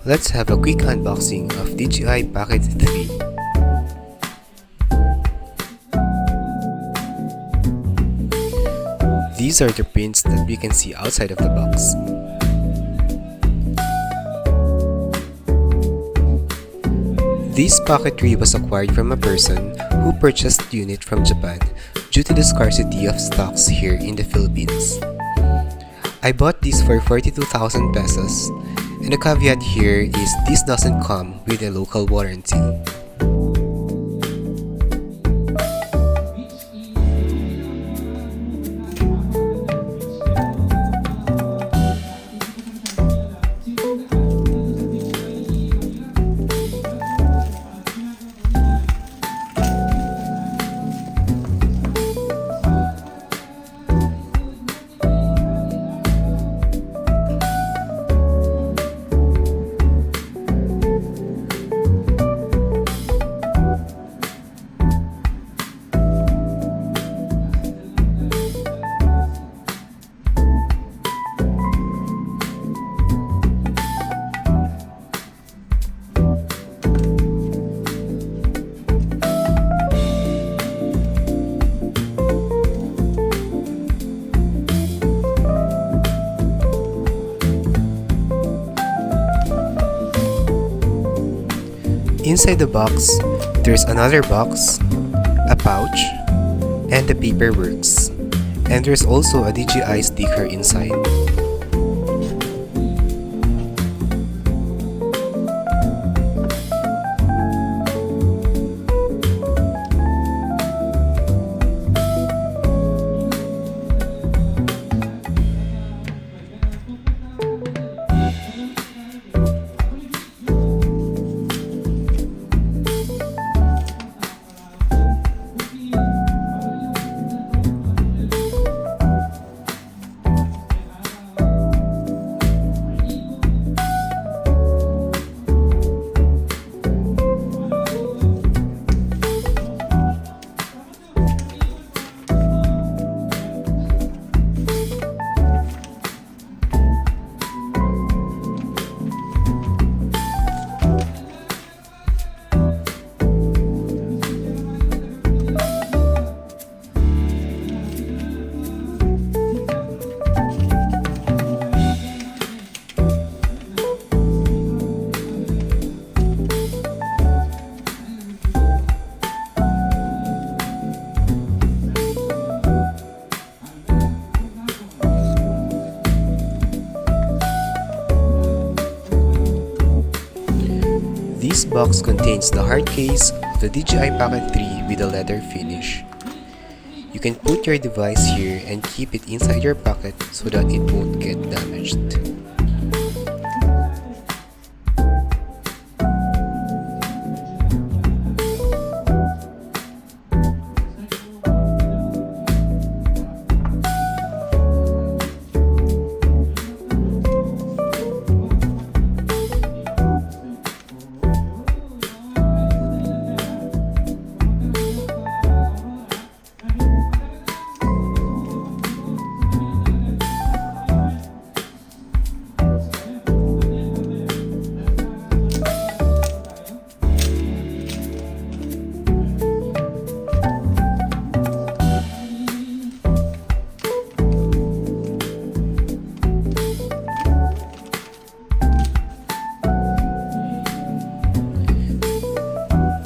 Let's have a quick unboxing of DJI Pocket 3. These are the prints that we can see outside of the box. This Pocket 3 was acquired from a person who purchased the unit from Japan due to the scarcity of stocks here in the Philippines. I bought this for 42,000 pesos, and the caveat here is this doesn't come with a local warranty. Inside the box, there's another box, a pouch, and the paperworks. And there's also a DJI sticker inside. This box contains the hard case of the DJI Pocket 3 with a leather finish. You can put your device here and keep it inside your pocket so that it won't get damaged.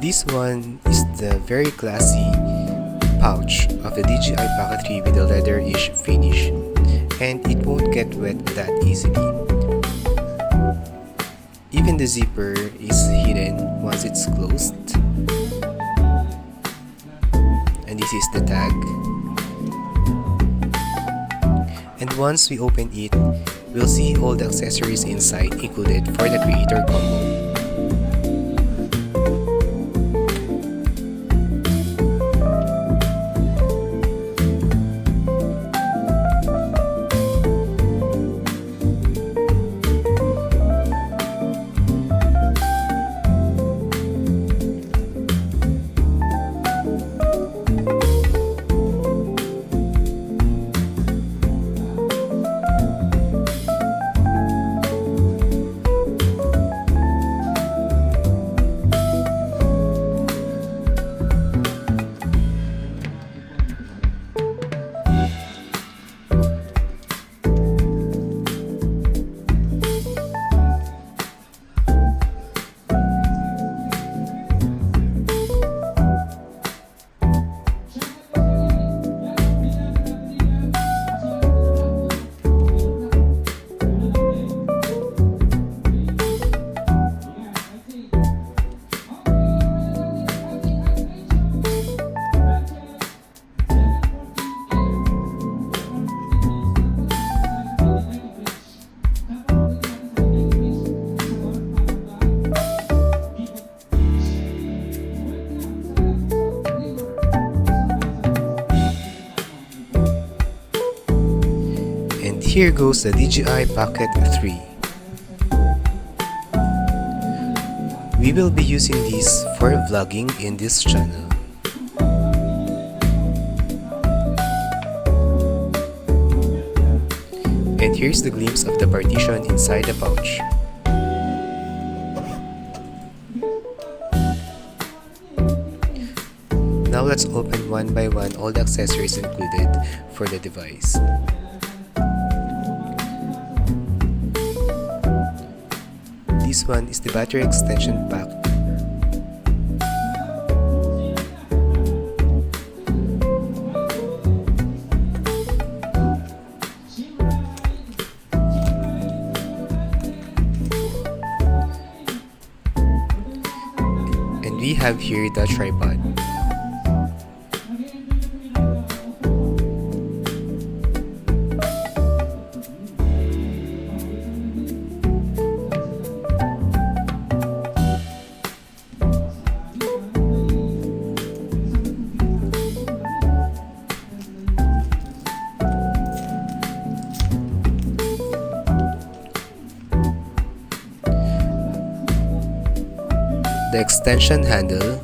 This one is the very classy pouch of the DJI Pocket 3 with a leather-ish finish, and it won't get wet that easily. Even the zipper is hidden once it's closed. And this is the tag. And once we open it, we'll see all the accessories inside included for the creator combo. here goes the DJI Pocket 3. We will be using these for vlogging in this channel. And here's the glimpse of the partition inside the pouch. Now let's open one by one all the accessories included for the device. This one is the battery extension pack. And we have here the tripod. The extension handle,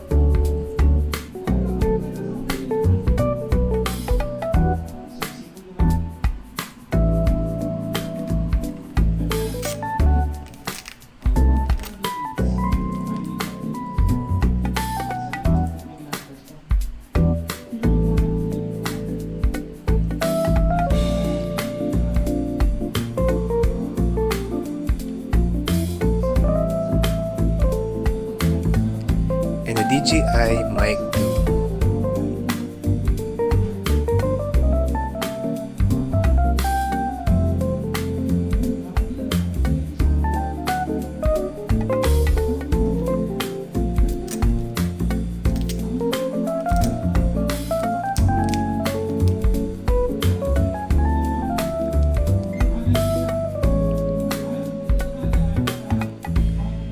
and the DJI mic.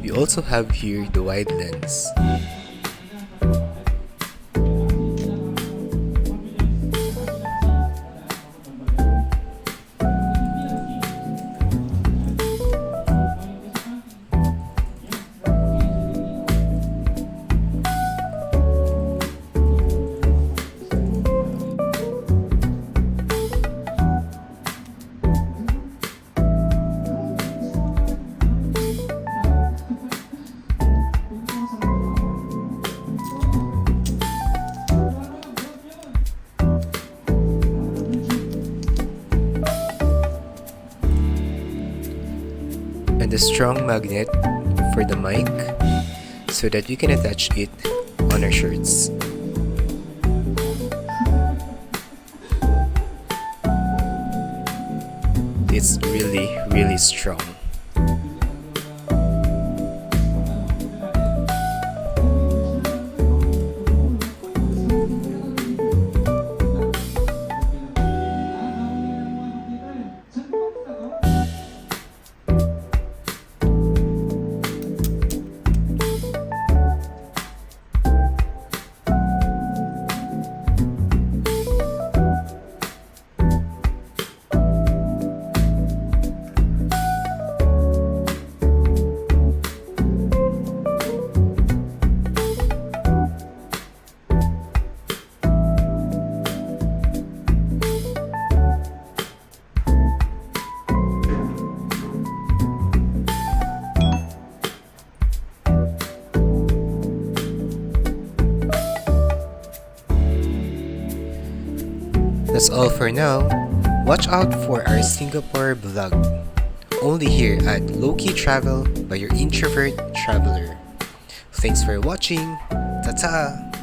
We also have here the wide lens. And a strong magnet for the mic so that we can attach it on our shirts. It's really strong. That's all for now. Watch out for our Singapore vlog. Only here at Low-Key Travel by your introvert traveler. Thanks for watching. Ta-ta!